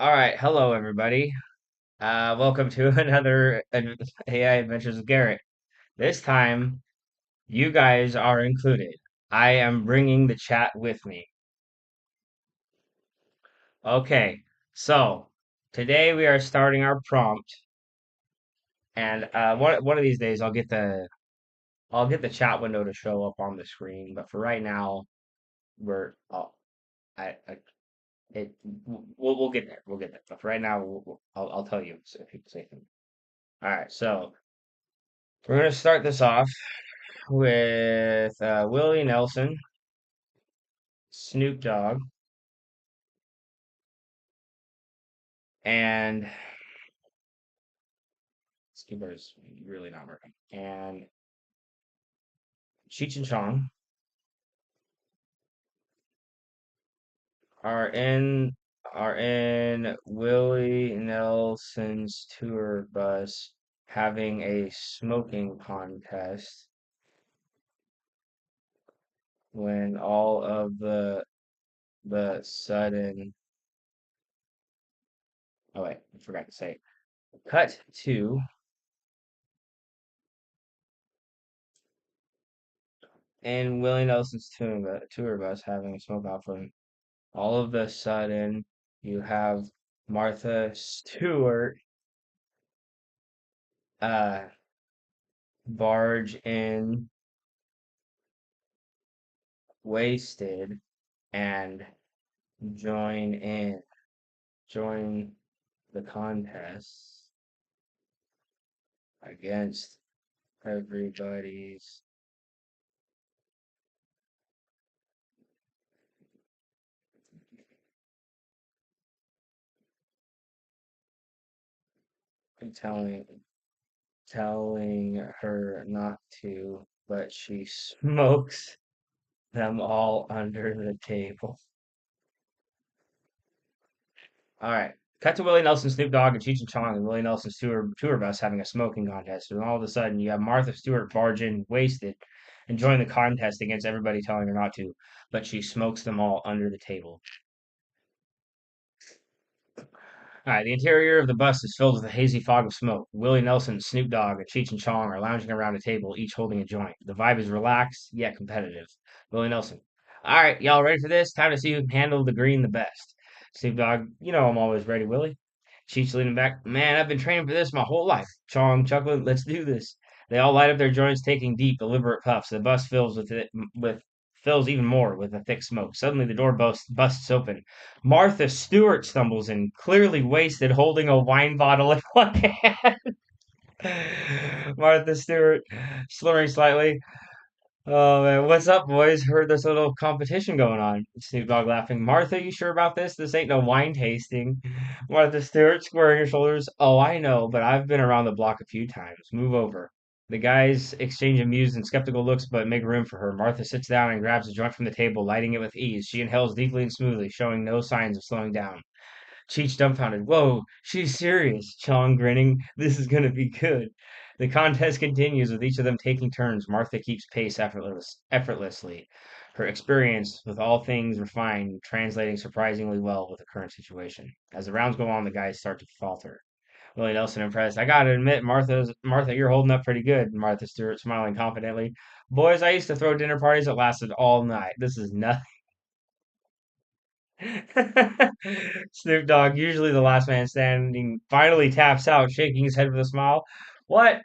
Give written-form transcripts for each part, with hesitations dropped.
All right, hello everybody. Welcome to another AI Adventures with Garrett. This time, you guys are included. I am bringing the chat with me. Okay, so today we are starting our prompt, and one of these days I'll get the chat window to show up on the screen. But for right now, we're I it we'll get there. We'll get there. But for right now, I'll tell you so if you say anything. All right, so we're gonna start this off with Willie Nelson, Snoop Dogg, and this keyboard is really not working. And Cheech and Chong are in are in Willie Nelson's tour bus having a smoking contest when all of the sudden, oh wait, I forgot to say. Cut to in Willie Nelson's tour bus having a smoke out for all of a sudden you have Martha Stewart uh barge in wasted and join in join the contest against everybody's telling telling her not to, but she smokes them all under the table. All right. Cut to Willie Nelson, Snoop Dogg, and Cheech and Chong and Willie Nelson's tour bus having a smoking contest. And all of a sudden, you have Martha Stewart barge in, wasted, and join the contest against everybody telling her not to, but she smokes them all under the table. All right, the interior of the bus is filled with a hazy fog of smoke. Willie Nelson, Snoop Dogg, and Cheech and Chong are lounging around a table, each holding a joint. The vibe is relaxed yet competitive. Willie Nelson. All right, y'all ready for this? Time to see who can handle the green the best. Snoop Dogg, you know I'm always ready, Willie. Cheech leaning back. Man, I've been training for this my whole life. Chong chuckling. Let's do this. They all light up their joints, taking deep, deliberate puffs. The bus fills even more with a thick smoke. Suddenly, the door busts open. Martha Stewart stumbles in, clearly wasted, holding a wine bottle in one hand. Martha Stewart, slurring slightly. Oh man, what's up, boys? Heard there's a little competition going on. Snoop Dogg laughing. Martha, you sure about this? This ain't no wine tasting. Martha Stewart squaring her shoulders. Oh, I know, but I've been around the block a few times. Move over. The guys exchange amused and skeptical looks, but make room for her. Martha sits down and grabs a joint from the table, lighting it with ease. She inhales deeply and smoothly, showing no signs of slowing down. Cheech dumbfounded. Whoa, she's serious. Chong grinning. This is going to be good. The contest continues with each of them taking turns. Martha keeps pace effortlessly. Her experience with all things refined, translating surprisingly well with the current situation. As the rounds go on, the guys start to falter. Willie Nelson impressed. I gotta admit, Martha, you're holding up pretty good. Martha Stewart smiling confidently. Boys, I used to throw dinner parties that lasted all night. This is nothing. Snoop Dogg, usually the last man standing, finally taps out, shaking his head with a smile. What?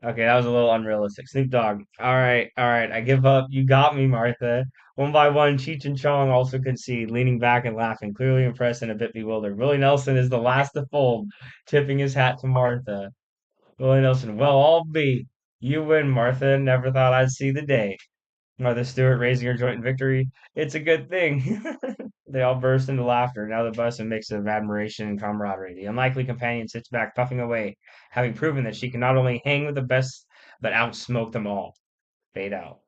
Okay, that was a little unrealistic. Snoop Dogg. All right, I give up. You got me, Martha. One by one, Cheech and Chong also concede, leaning back and laughing, clearly impressed and a bit bewildered. Willie Nelson is the last to fold, tipping his hat to Martha. Willie Nelson, well, I'll be. You win, Martha. Never thought I'd see the day. Martha Stewart raising her joint in victory. It's a good thing. They all burst into laughter. Now the bus a mix of admiration and camaraderie. The unlikely companion sits back, puffing away, having proven that she can not only hang with the best, but outsmoke them all. Fade out.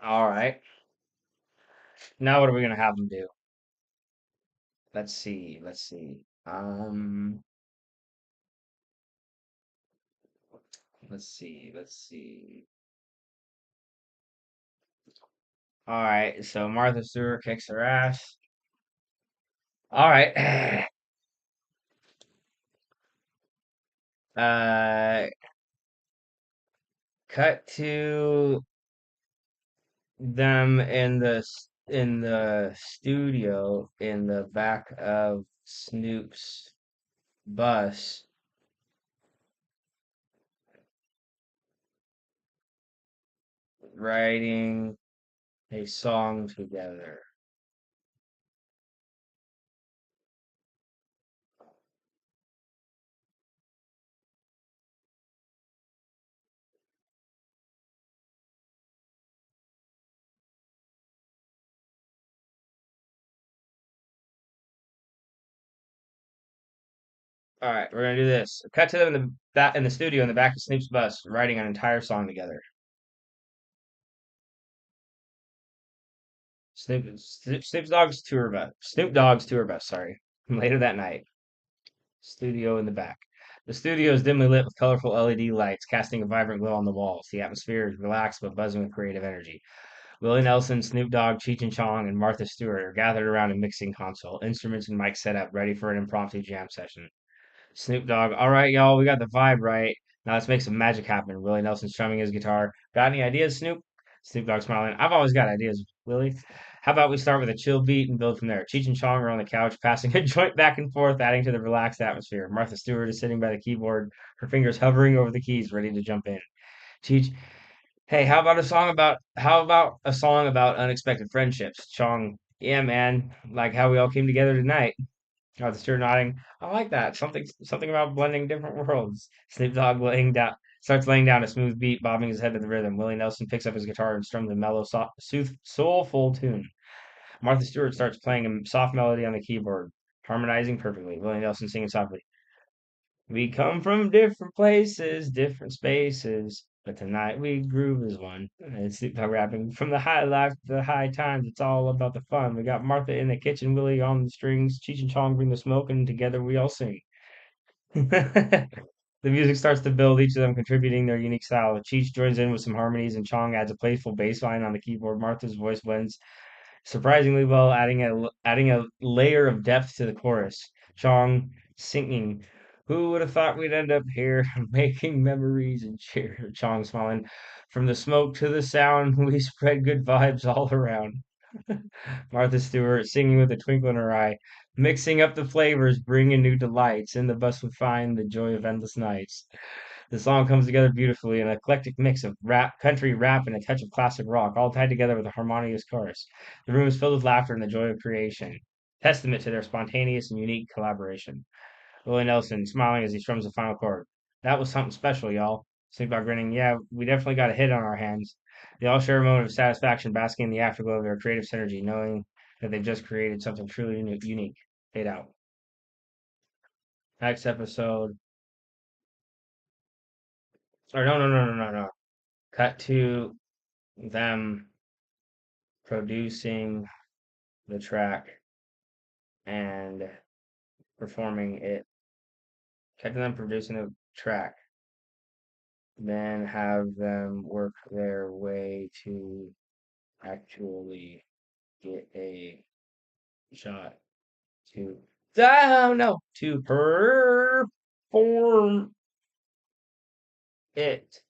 All right. Now what are we gonna have them do? Let's see. Let's see. Let's see. Let's see. All right. So Martha Stewart kicks her ass. All right. Uh, cut to them in the studio in the back of Snoop's bus, writing a song together. All right, we're gonna do this. Cut to them in the studio in the back of Snoop's bus, writing an entire song together. Snoop Dogg's tour bus. Sorry. Later that night, studio in the back. The studio is dimly lit with colorful LED lights, casting a vibrant glow on the walls. The atmosphere is relaxed but buzzing with creative energy. Willie Nelson, Snoop Dogg, Cheech and Chong, and Martha Stewart are gathered around a mixing console, instruments and mics set up, ready for an impromptu jam session. Snoop Dogg, all right, y'all, we got the vibe right. Now let's make some magic happen. Willie Nelson strumming his guitar. Got any ideas, Snoop? Snoop Dogg smiling. I've always got ideas, Willie. How about we start with a chill beat and build from there? Cheech and Chong are on the couch, passing a joint back and forth, adding to the relaxed atmosphere. Martha Stewart is sitting by the keyboard, her fingers hovering over the keys, ready to jump in. Cheech, hey, how about a song about unexpected friendships? Chong, yeah, man, like how we all came together tonight. Martha Stewart nodding. I like that. Something about blending different worlds. Snoop Dogg starts laying down a smooth beat, bobbing his head to the rhythm. Willie Nelson picks up his guitar and strums a mellow, soulful tune. Martha Stewart starts playing a soft melody on the keyboard, harmonizing perfectly. Willie Nelson singing softly. We come from different places, different spaces, but tonight we groove as one. And Snoop Dogg rapping from the high life to the high times. It's all about the fun. We got Martha in the kitchen, Willie on the strings, Cheech and Chong bring the smoke, and together we all sing. The music starts to build, each of them contributing their unique style. Cheech joins in with some harmonies, and Chong adds a playful bass line on the keyboard. Martha's voice blends surprisingly well, adding a layer of depth to the chorus. Chong singing, "Who would have thought we'd end up here, making memories and cheer?" Chong smiling, "From the smoke to the sound, we spread good vibes all around." Martha Stewart singing with a twinkle in her eye, mixing up the flavors, bringing new delights. In the bus we find the joy of endless nights. The song comes together beautifully, an eclectic mix of rap, country rap, and a touch of classic rock, all tied together with a harmonious chorus. The room is filled with laughter and the joy of creation, testament to their spontaneous and unique collaboration. Willie Nelson smiling as he strums the final chord. That was something special, y'all. Snoop Dogg grinning. Yeah, we definitely got a hit on our hands. They all share a moment of satisfaction, basking in the afterglow of their creative synergy, knowing that they've just created something truly unique. Fade out. Next episode. Or no. Cut to them producing the track and performing it. Cut to them producing the track, then have them work their way to actually get a shot to no to perform it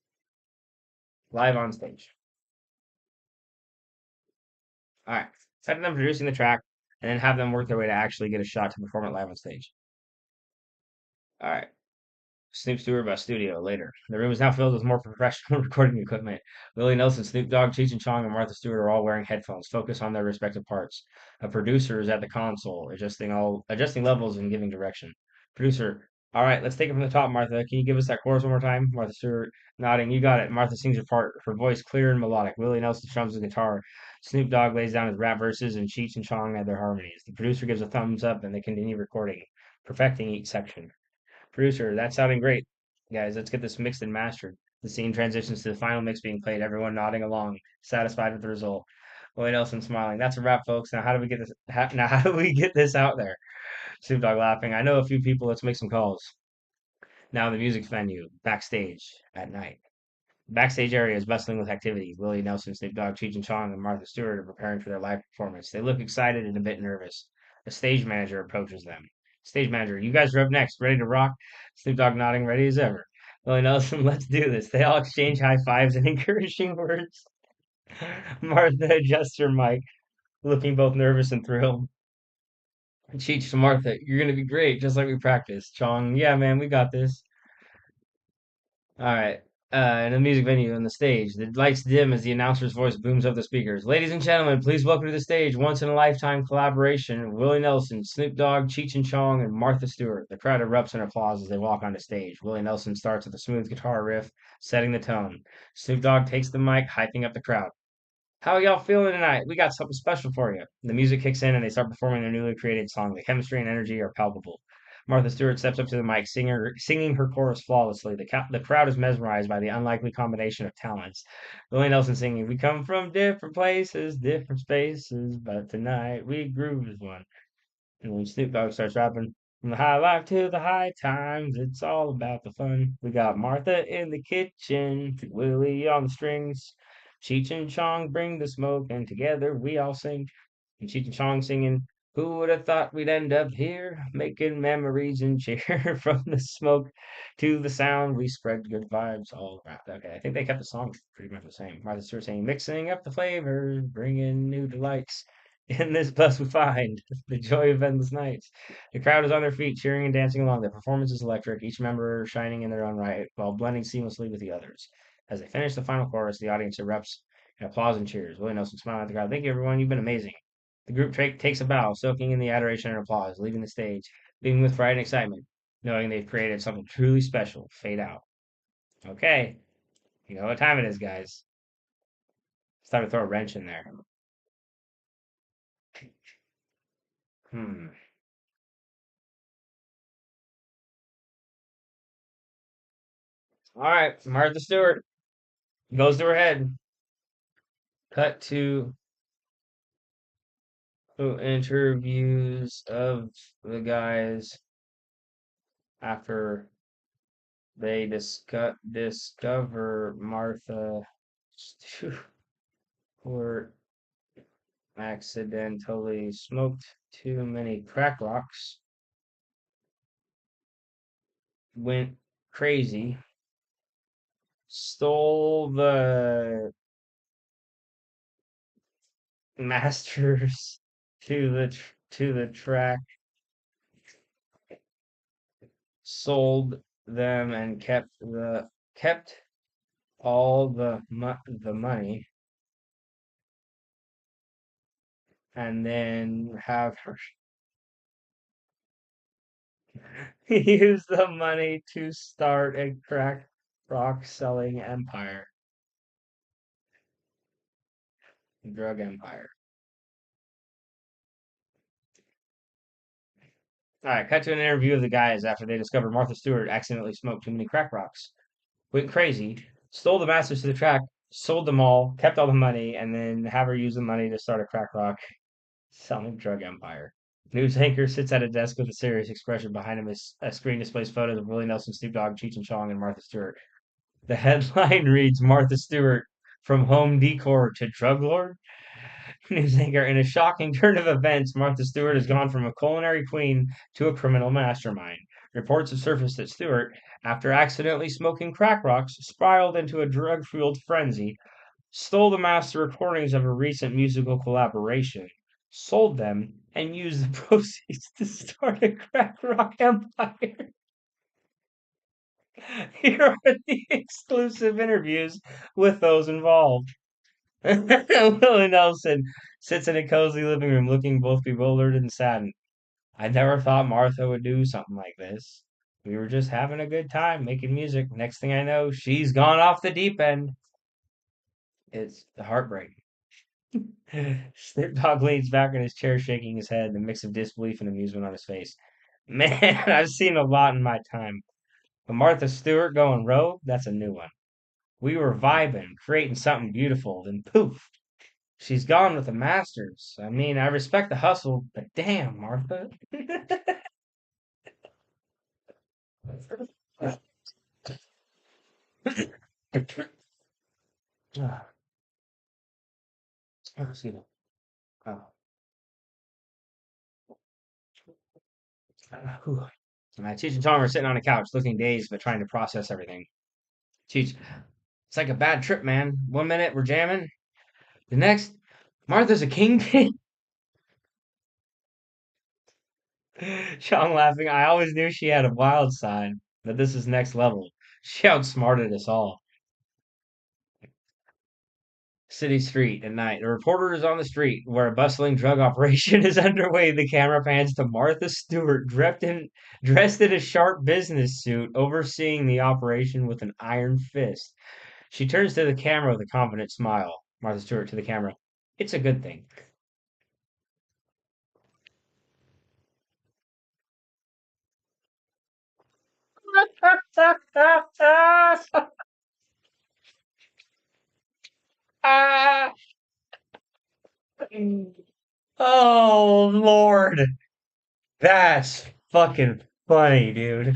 live on stage. All right, cut to them producing the track, and then have them work their way to actually get a shot to perform it live on stage. All right. Snoop Stewart by Studio later. The room is now filled with more professional recording equipment. Willie Nelson, Snoop Dogg, Cheech and Chong, and Martha Stewart are all wearing headphones, focused on their respective parts. A producer is at the console, adjusting levels and giving direction. Producer, all right, let's take it from the top, Martha. Can you give us that chorus one more time? Martha Stewart nodding. You got it. Martha sings her part, her voice clear and melodic. Willie Nelson strums the guitar. Snoop Dogg lays down his rap verses, and Cheech and Chong add their harmonies. The producer gives a thumbs up, and they continue recording, perfecting each section. Producer, that's sounding great. Guys, let's get this mixed and mastered. The scene transitions to the final mix being played, everyone nodding along, satisfied with the result. Lloyd Nelson smiling. That's a wrap, folks. Now how do we get this? Now how do we get this out there? Snoop Dogg laughing. I know a few people. Let's make some calls. Now the music venue, backstage at night. Backstage area is bustling with activity. Willie Nelson, Snoop Dogg, Cheech and Chong, and Martha Stewart are preparing for their live performance. They look excited and a bit nervous. A stage manager approaches them. Stage manager, you guys are up next, ready to rock? Snoop Dogg nodding, ready as ever. Willie Nelson, let's do this. They all exchange high fives and encouraging words. Martha adjusts her mic, looking both nervous and thrilled. Cheech to Martha, you're gonna be great, just like we practiced. Chong, yeah, man, we got this. All right. In a music venue on the stage, the lights dim as the announcer's voice booms over the speakers. Ladies and gentlemen, please welcome to the stage, once in a lifetime collaboration, Willie Nelson, Snoop Dogg, Cheech and Chong, and Martha Stewart. The crowd erupts in applause as they walk onto stage. Willie Nelson starts with a smooth guitar riff, setting the tone. Snoop Dogg takes the mic, hyping up the crowd. How y'all feeling tonight? We got something special for you. The music kicks in and they start performing their newly created song. The chemistry and energy are palpable. Martha Stewart steps up to the mic, singing her chorus flawlessly. The crowd is mesmerized by the unlikely combination of talents. Willie Nelson singing, we come from different places, different spaces, but tonight we groove as one. And when Snoop Dogg starts rapping, from the high life to the high times, it's all about the fun. We got Martha in the kitchen, Willie on the strings. Cheech and Chong bring the smoke, and together we all sing. And Cheech and Chong singing, who would have thought we'd end up here, making memories and cheer from the smoke to the sound. We spread good vibes all around. Okay, I think they kept the song pretty much the same. Martha Stewart saying, mixing up the flavors, bringing new delights. In this bus we find the joy of endless nights. The crowd is on their feet, cheering and dancing along. The performance is electric, each member shining in their own right, while blending seamlessly with the others. As they finish the final chorus, the audience erupts in applause and cheers. Willie Nelson smiling at the crowd. Thank you, everyone. You've been amazing. The group takes a bow, soaking in the adoration and applause, leaving the stage, beaming with pride and excitement, knowing they've created something truly special. Fade out. Okay, you know what time it is, guys. It's time to throw a wrench in there. Hmm. All right, Martha Stewart goes to her head. Cut to interviews of the guys after they discover Martha Stewart accidentally smoked too many crack rocks, went crazy, stole the masters to the track, sold them, and kept all the money, and then have her use the money to start a crack rock selling empire, drug empire. All right, cut to an interview of the guys after they discover Martha Stewart accidentally smoked too many crack rocks, went crazy, stole the masters to the track, sold them all, kept all the money, and then have her use the money to start a crack rock selling drug empire. News anchor sits at a desk with a serious expression. Behind him is a screen displays photos of Willie Nelson, Snoop Dogg, Cheech and Chong, and Martha Stewart. The headline reads Martha Stewart from home decor to drug lord. News anchor, in a shocking turn of events, Martha Stewart has gone from a culinary queen to a criminal mastermind. Reports have surfaced that Stewart, after accidentally smoking crack rocks, spiraled into a drug fueled frenzy, stole the master recordings of a recent musical collaboration, sold them, and used the proceeds to start a crack rock empire. Here are the exclusive interviews with those involved. Willie Nelson sits in a cozy living room looking both bewildered and saddened. I never thought Martha would do something like this. We were just having a good time making music. Next thing I know, she's gone off the deep end. It's heartbreaking. Snoop Dogg leans back in his chair, shaking his head, the mix of disbelief and amusement on his face. Man, I've seen a lot in my time. But Martha Stewart going rogue, that's a new one. We were vibing, creating something beautiful. Then poof, she's gone with the masters. I mean, I respect the hustle, but damn, Martha. Ah, excuse me. Oh, whew. Cheech and Chong are sitting on a couch, looking dazed but trying to process everything. Cheech, it's like a bad trip, man. One minute we're jamming, the next, Martha's a kingpin. Chong laughing. I always knew she had a wild side, but this is next level. She outsmarted us all. City street at night. A reporter is on the street where a bustling drug operation is underway. The camera pans to Martha Stewart, dressed in a sharp business suit, overseeing the operation with an iron fist. She turns to the camera with a confident smile. Martha Stewart to the camera. It's a good thing. Oh, Lord. That's fucking funny, dude.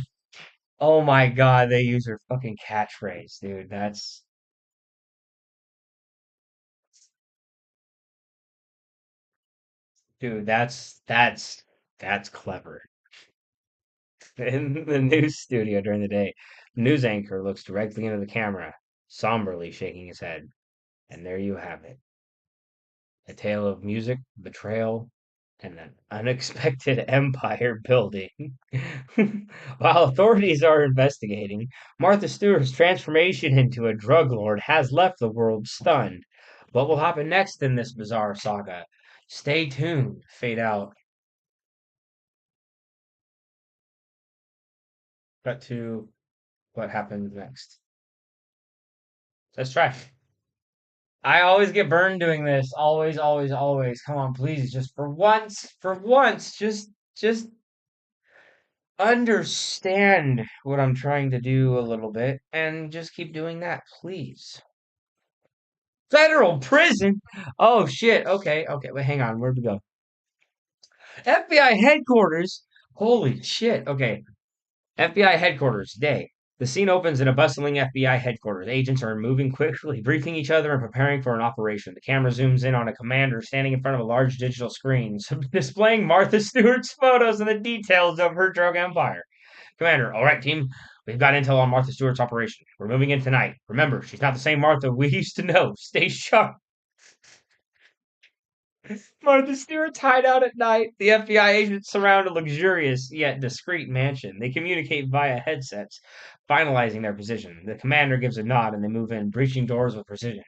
Oh my God, they use her fucking catchphrase, dude. Dude, that's clever. In the news studio during the day, the news anchor looks directly into the camera, somberly shaking his head. And there you have it. A tale of music, betrayal, and an unexpected empire building. While authorities are investigating, Martha Stewart's transformation into a drug lord has left the world stunned. What will happen next in this bizarre saga? Stay tuned. Fade out. Cut to what happens next. Let's try. I always get burned doing this. Always, always, always. Come on, please. Just for once, just understand what I'm trying to do a little bit and just keep doing that, please. Federal prison? Oh shit. Okay, okay. Wait, hang on. Where'd we go? FBI headquarters. Holy shit. Okay. FBI headquarters, day. The scene opens in a bustling FBI headquarters. Agents are moving quickly, briefing each other and preparing for an operation. The camera zooms in on a commander standing in front of a large digital screen, displaying Martha Stewart's photos and the details of her drug empire. Commander, all right, team. We've got intel on Martha Stewart's operation. We're moving in tonight. Remember, she's not the same Martha we used to know. Stay sharp. Martha Stewart's hideout at night. The FBI agents surround a luxurious yet discreet mansion. They communicate via headsets, finalizing their position. The commander gives a nod and they move in, breaching doors with precision.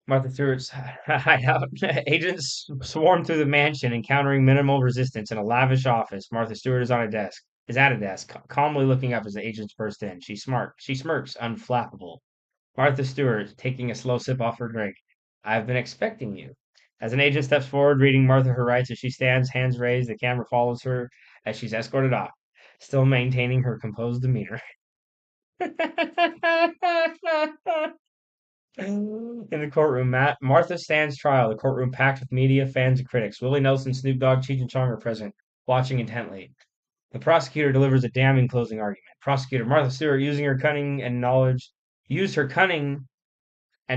Martha Stewart's hideout. Agents swarm through the mansion, encountering minimal resistance in a lavish office. Martha Stewart is at a desk, calmly looking up as the agents burst in. She smirks, unflappable. Martha Stewart, taking a slow sip off her drink. I've been expecting you. As an agent steps forward, reading Martha her rights as she stands, hands raised, the camera follows her as she's escorted off, still maintaining her composed demeanor. In the courtroom, Martha stands trial. The courtroom packed with media, fans, and critics. Willie Nelson, Snoop Dogg, Cheech and Chong are present, watching intently. The prosecutor delivers a damning closing argument. Prosecutor Martha Stewart, used her cunning and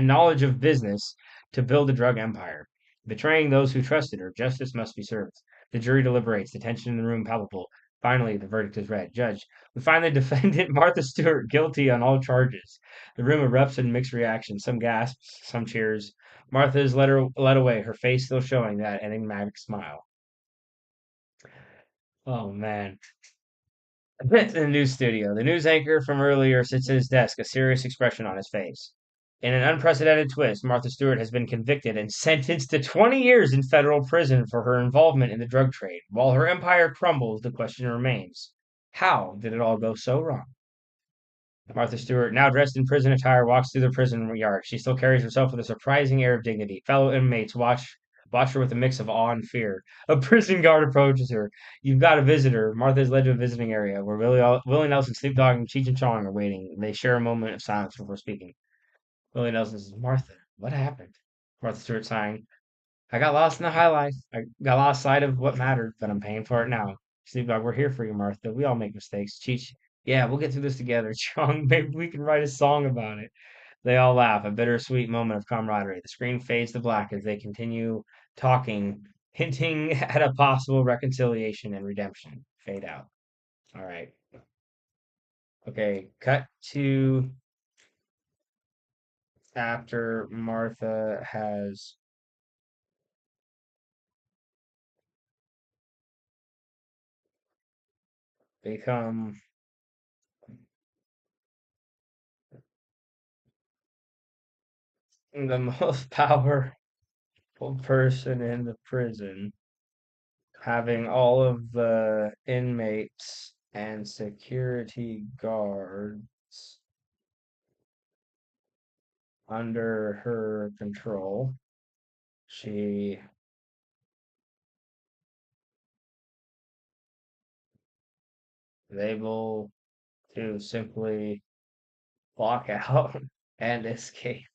knowledge of business to build a drug empire, betraying those who trusted her. Justice must be served. The jury deliberates, the tension in the room palpable. Finally, the verdict is read. Judge, we find the defendant, Martha Stewart, guilty on all charges. The room erupts in mixed reactions, some gasps, some cheers. Martha is led away, her face still showing that enigmatic smile. Oh, man. In the news studio, the news anchor from earlier sits at his desk, a serious expression on his face. In an unprecedented twist, Martha Stewart has been convicted and sentenced to 20 years in federal prison for her involvement in the drug trade. While her empire crumbles, the question remains, how did it all go so wrong? Martha Stewart, now dressed in prison attire, walks through the prison yard. She still carries herself with a surprising air of dignity. Fellow inmates watch watch her with a mix of awe and fear. A prison guard approaches her. You've got a visitor. Martha is led to a visiting area where Willie Nelson, Snoop Dogg, and Cheech and Chong are waiting. They share a moment of silence before speaking. Willie Nelson says, Martha, what happened? Martha Stewart sighing. I got lost in the high life. I got lost sight of what mattered, but I'm paying for it now. Snoop Dogg, we're here for you, Martha. We all make mistakes. Cheech, yeah, we'll get through this together. Chong, maybe we can write a song about it. They all laugh, a bittersweet moment of camaraderie. The screen fades to black as they continue talking, hinting at a possible reconciliation and redemption. Fade out. All right. Okay, cut to after Martha has become the most powerful person in the prison, having all of the inmates and security guards under her control. She is able to simply walk out and escape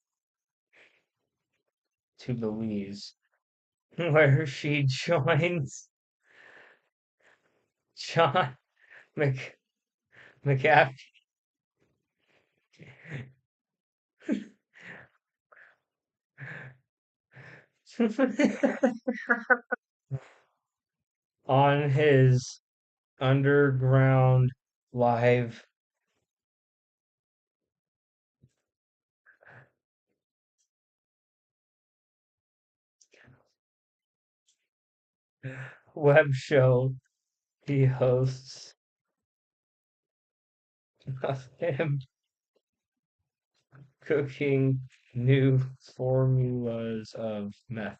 to Belize, where she joins John Mc- McAfee on his underground live web show he hosts of him cooking new formulas of meth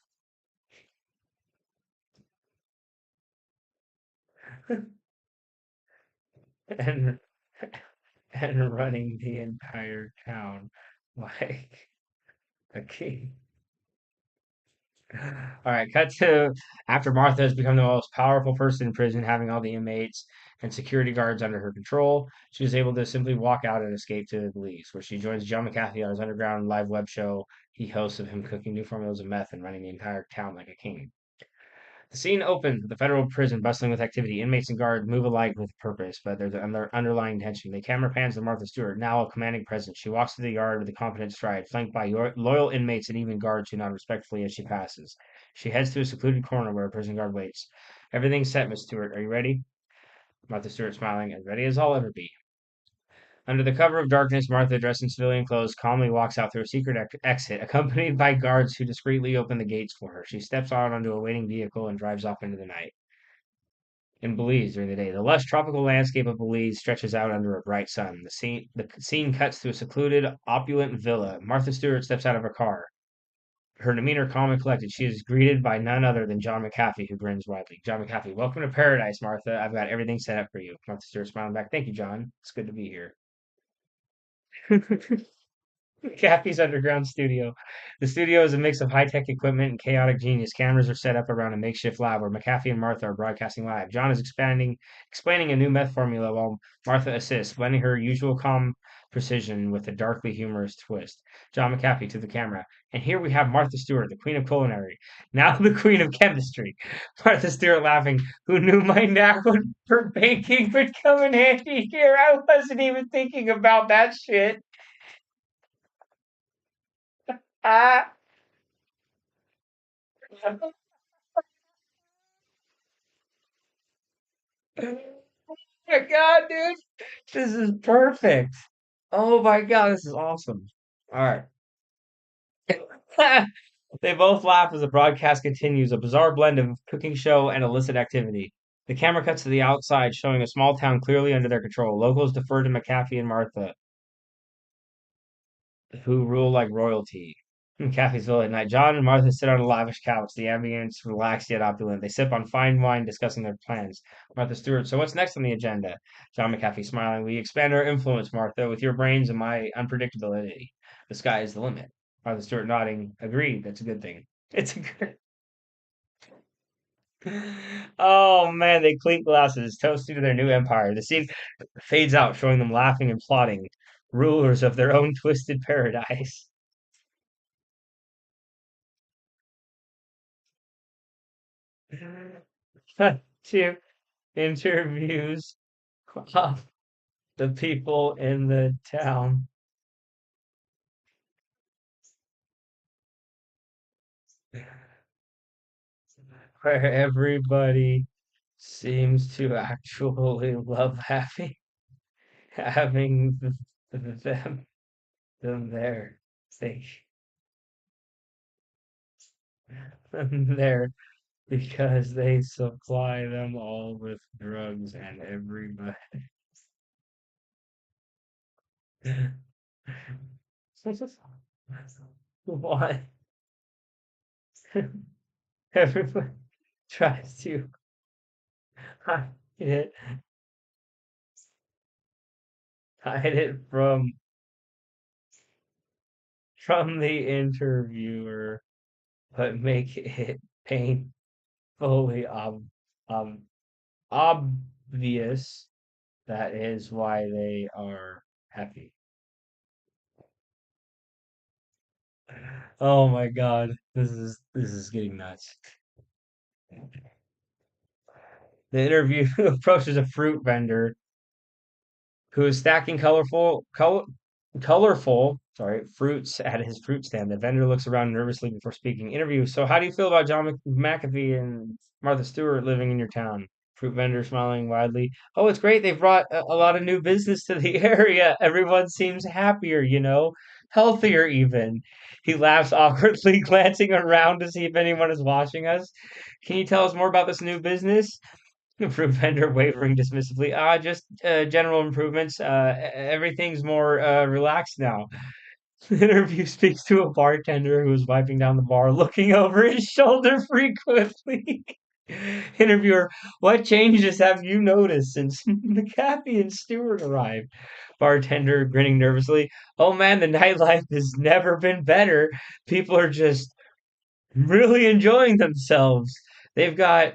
and and running the entire town like a king. All right, cut to after Martha has become the most powerful person in prison, having all the inmates and security guards under her control. She is able to simply walk out and escape to Belize, where she joins John McAfee on his underground live web show he hosts of him cooking new formulas of meth and running the entire town like a king. The scene opens with the federal prison bustling with activity. Inmates and guards move alike with purpose, but there's an underlying tension. The camera pans to Martha Stewart, now a commanding presence. She walks through the yard with a confident stride, flanked by loyal inmates and even guards who nod respectfully as she passes. She heads to a secluded corner where a prison guard waits. Everything's set, Miss Stewart. Are you ready? Martha Stewart smiling, as ready as I'll ever be. Under the cover of darkness, Martha, dressed in civilian clothes, calmly walks out through a secret exit, accompanied by guards who discreetly open the gates for her. She steps out onto a waiting vehicle and drives off into the night. In Belize during the day. The lush tropical landscape of Belize stretches out under a bright sun. The scene cuts to a secluded, opulent villa. Martha Stewart steps out of her car. Her demeanor calm and collected. She is greeted by none other than John McAfee, who grins widely. John McAfee, welcome to paradise, Martha. I've got everything set up for you. Martha Stewart smiling back. Thank you, John. It's good to be here. Cappy's underground studio. The studio is a mix of high-tech equipment and chaotic genius. Cameras are set up around a makeshift lab where McAfee and Martha are broadcasting live. John is explaining a new meth formula while Martha assists, blending her usual calm precision with a darkly humorous twist. John McAfee to the camera. And here we have Martha Stewart, the queen of culinary, now the queen of chemistry. Martha Stewart laughing. Who knew my knack for baking would come in handy here? I wasn't even thinking about that shit. Ah. Oh my God, dude. This is perfect. Oh my God, this is awesome. All right. They both laugh as the broadcast continues, a bizarre blend of cooking show and illicit activity. The camera cuts to the outside, showing a small town clearly under their control. Locals defer to McAfee and Martha, who rule like royalty. In Cafe'sville at night, John and Martha sit on a lavish couch, the ambience relaxed yet opulent. They sip on fine wine, discussing their plans. Martha Stewart, so what's next on the agenda? John McAfee smiling. We expand our influence, Martha, with your brains and my unpredictability. The sky is the limit. Martha Stewart nodding. Agreed. That's a good thing. It's a good. Oh man, they clink glasses, toasting to their new empire. The scene fades out, showing them laughing and plotting, rulers of their own twisted paradise. Two interviews of the people in the town where everybody seems to actually love having them there. They them there because they supply them all with drugs and everybody. Why everybody tries to hide it, hide it from the interviewer, but make it painfully ob obvious that is why they are happy. Oh my God, this is getting nuts. The interview approaches a fruit vendor who is stacking colorful fruits at his fruit stand. The vendor looks around nervously before speaking. Interview. So, how do you feel about John McAfee and Martha Stewart living in your town? Fruit vendor smiling widely. Oh, it's great. They've brought a lot of new business to the area. Everyone seems happier, healthier even. He laughs awkwardly, glancing around to see if anyone is watching us. Can you tell us more about this new business? Fruit vendor wavering dismissively. Just general improvements. Everything's more relaxed now. The interview speaks to a bartender who is wiping down the bar, looking over his shoulder frequently. Interviewer, what changes have you noticed since McAfee and Stewart arrived? Bartender grinning nervously. Oh man, the nightlife has never been better. People are just really enjoying themselves. They've got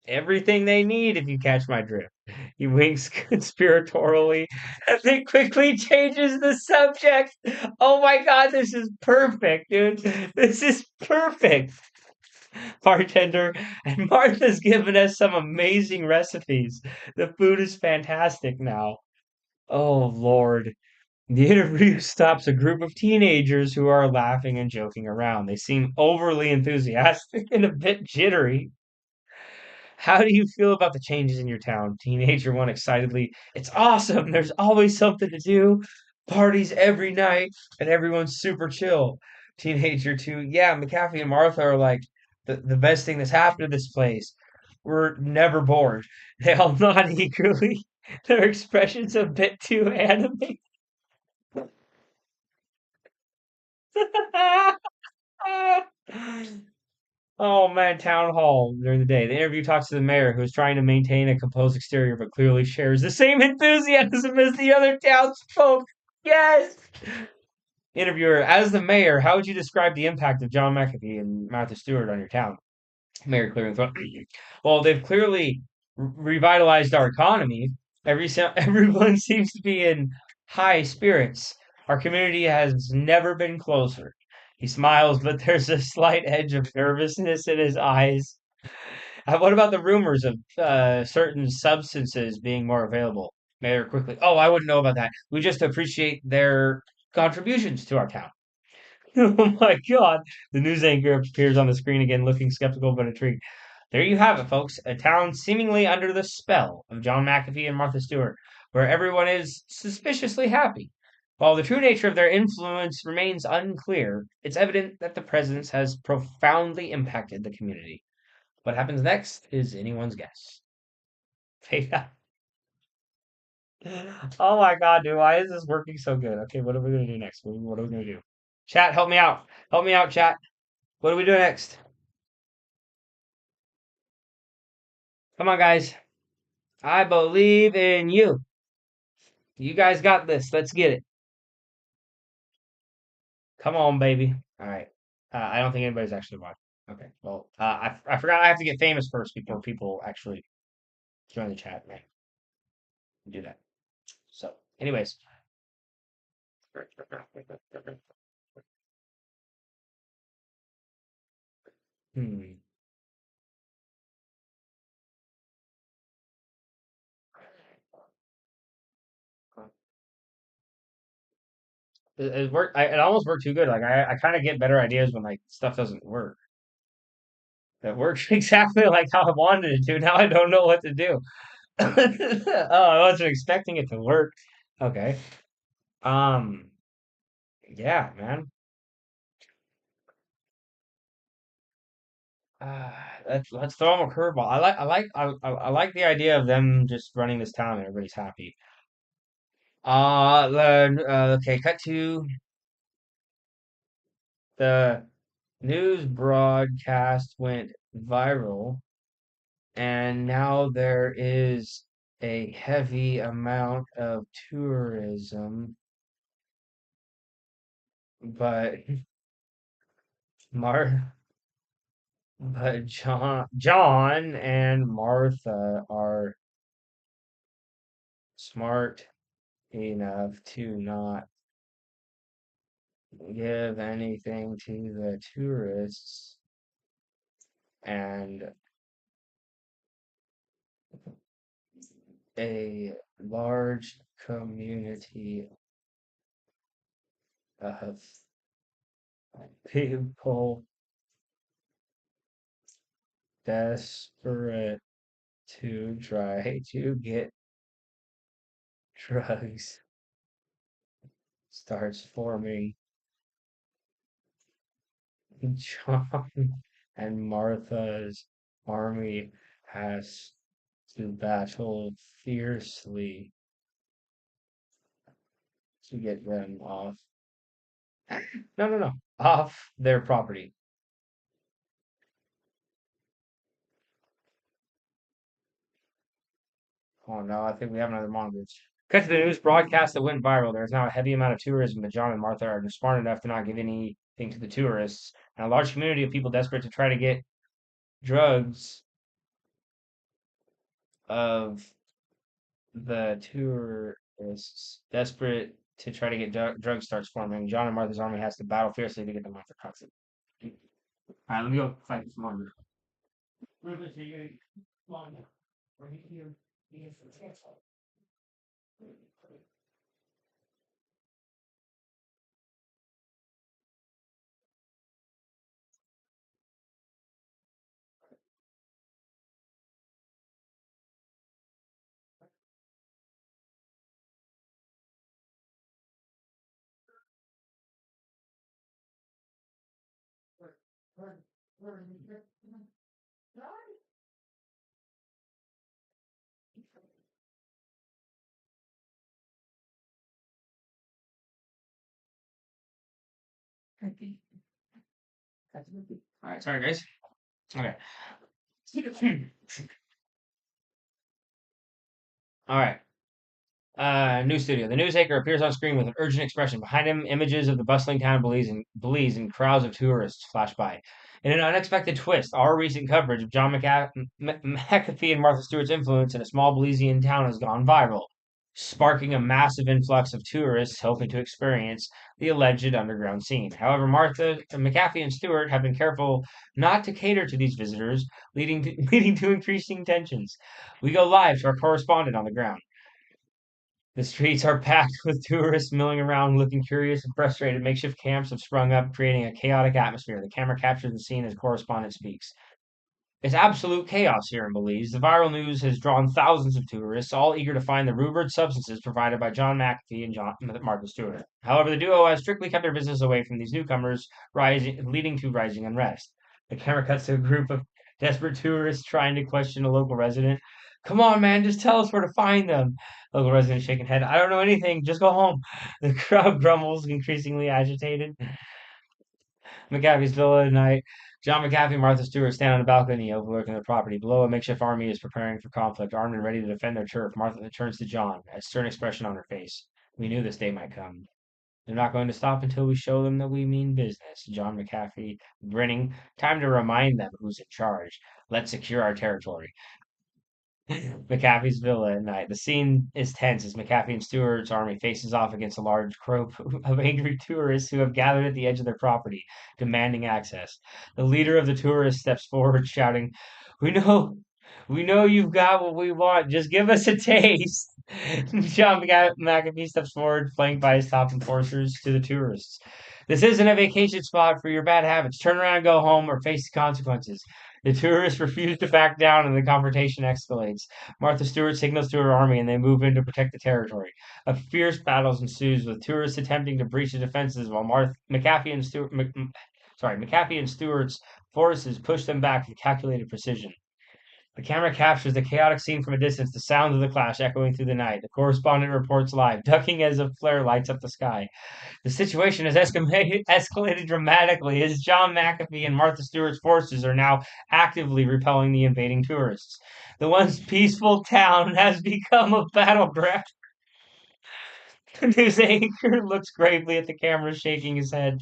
everything they need, if you catch my drift. He winks conspiratorially and then quickly changes the subject. Oh my God, this is perfect, dude. This is perfect. Bartender, and Martha's given us some amazing recipes. The food is fantastic now. Oh Lord. The interview stops a group of teenagers who are laughing and joking around. They seem overly enthusiastic and a bit jittery. How do you feel about the changes in your town? Teenager one excitedly. It's awesome. There's always something to do. Parties every night, and everyone's super chill. Teenager two. Yeah, McAfee and Martha are like the best thing that's happened to this place. We're never bored. They all nod eagerly. Their expressions a bit too animated. Oh man, town hall during the day. The interview talks to the mayor, who is trying to maintain a composed exterior, but clearly shares the same enthusiasm as the other townsfolk. Yes. Interviewer, as the mayor, how would you describe the impact of John McAfee and Martha Stewart on your town? Mayor clearing throat. Well, they've clearly revitalized our economy. Everyone seems to be in high spirits. Our community has never been closer. He smiles, but there's a slight edge of nervousness in his eyes. What about the rumors of certain substances being more available? Mayor quickly. Oh, I wouldn't know about that. We just appreciate their contributions to our town. Oh my God. The news anchor appears on the screen again, looking skeptical but intrigued. There you have it, folks. A town seemingly under the spell of John McAfee and Martha Stewart, where everyone is suspiciously happy. While the true nature of their influence remains unclear, it's evident that the presence has profoundly impacted the community. What happens next is anyone's guess. Oh my God, dude, why is this working so good? Okay, what are we gonna do next? What are we gonna do? Chat, help me out. Help me out, chat. What do we do next? Come on, guys. I believe in you. You guys got this. Let's get it. Come on, baby. All right. I don't think anybody's actually watching. Okay. Well, I forgot I have to get famous first before people actually join the chat. Man, do that. So, anyways, hmm. It worked. It almost worked too good. Like I kind of get better ideas when like stuff doesn't work. It works exactly like how I wanted it to. Now I don't know what to do. Oh, I wasn't expecting it to work. Okay. Um. Yeah, man. Uh, let's throw them a curveball. I like the idea of them just running this town and everybody's happy. Okay, cut to the news broadcast went viral, and now there is a heavy amount of tourism, but Mar but John and Martha are smart enough to not give anything to the tourists, and a large community of people desperate to try to get drugs starts forming. John and Martha's army has to battle fiercely to get them off. No, no, no. Off their property. Oh no, I think we have another montage. Cut to the news broadcast that went viral. There is now a heavy amount of tourism, but John and Martha are smart enough to not give anything to the tourists, and a large community of people desperate to try to get drugs of the tourists. Desperate to try to get drugs starts forming. John and Martha's army has to battle fiercely to get them off the toxic. All right, let me go fight this monster. Rufus, are you long? Are you here? All right, sorry guys. Okay. All right. News studio. The news anchor appears on screen with an urgent expression. Behind him, images of the bustling town of Belize and crowds of tourists flash by. In an unexpected twist, our recent coverage of McAfee and Martha Stewart's influence in a small Belizean town has gone viral, sparking a massive influx of tourists hoping to experience the alleged underground scene. However, Martha, McAfee, and Stewart have been careful not to cater to these visitors, leading to increasing tensions. We go live to our correspondent on the ground. The streets are packed with tourists milling around, looking curious and frustrated. Makeshift camps have sprung up, creating a chaotic atmosphere. The camera captures the scene as correspondent speaks. It's absolute chaos here in Belize. The viral news has drawn thousands of tourists, all eager to find the rumored substances provided by John McAfee and Martha Stewart. However, the duo has strictly kept their business away from these newcomers, leading to rising unrest. The camera cuts to a group of desperate tourists trying to question a local resident. Come on, man, just tell us where to find them. Local resident shaking head. I don't know anything. Just go home. The crowd grumbles, increasingly agitated. McAfee's villa at night. John McAfee and Martha Stewart stand on a balcony overlooking the property. Below, a makeshift army is preparing for conflict, armed and ready to defend their turf. Martha turns to John, a stern expression on her face. We knew this day might come. They're not going to stop until we show them that we mean business. John McAfee grinning. Time to remind them who's in charge. Let's secure our territory. McAfee's villa at night. The scene is tense as McAfee and Stewart's army faces off against a large group of angry tourists who have gathered at the edge of their property, demanding access. The leader of the tourists steps forward, shouting, "We know, we know you've got what we want. Just give us a taste." John McAfee steps forward, flanked by his top enforcers, to the tourists. "This isn't a vacation spot for your bad habits. Turn around and go home or face the consequences." The tourists refuse to back down and the confrontation escalates. Martha Stewart signals to her army and they move in to protect the territory. A fierce battle ensues with tourists attempting to breach the defenses while McAfee and Stewart's forces push them back with calculated precision. The camera captures the chaotic scene from a distance, the sounds of the clash echoing through the night. The correspondent reports live, ducking as a flare lights up the sky. The situation has escalated dramatically as John McAfee and Martha Stewart's forces are now actively repelling the invading tourists. The once peaceful town has become a battleground. The news anchor looks gravely at the camera, shaking his head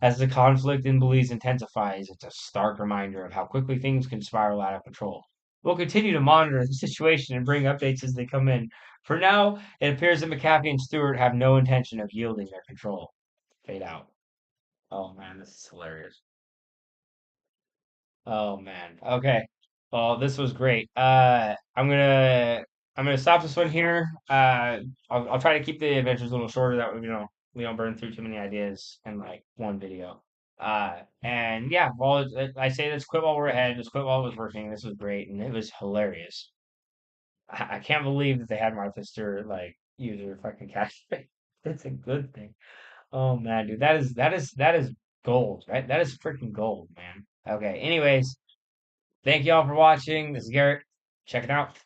as the conflict in Belize intensifies. It's a stark reminder of how quickly things can spiral out of control. We'll continue to monitor the situation and bring updates as they come in. For now, it appears that McAfee and Stewart have no intention of yielding their control. Fade out. Oh man, this is hilarious. Oh man. Okay. Well, this was great. I'm gonna stop this one here. I'll try to keep the adventures a little shorter that way we don't burn through too many ideas in like one video. And yeah, well, I say let's quit while we're ahead. Let's quit while it was working. This was great and it was hilarious. I can't believe that they had Martha Stewart like use her fucking catchphrase. That's a good thing. Oh man, dude, that is gold, right? That is freaking gold, man. Okay, anyways, thank y'all for watching. This is Garrett. Check it out.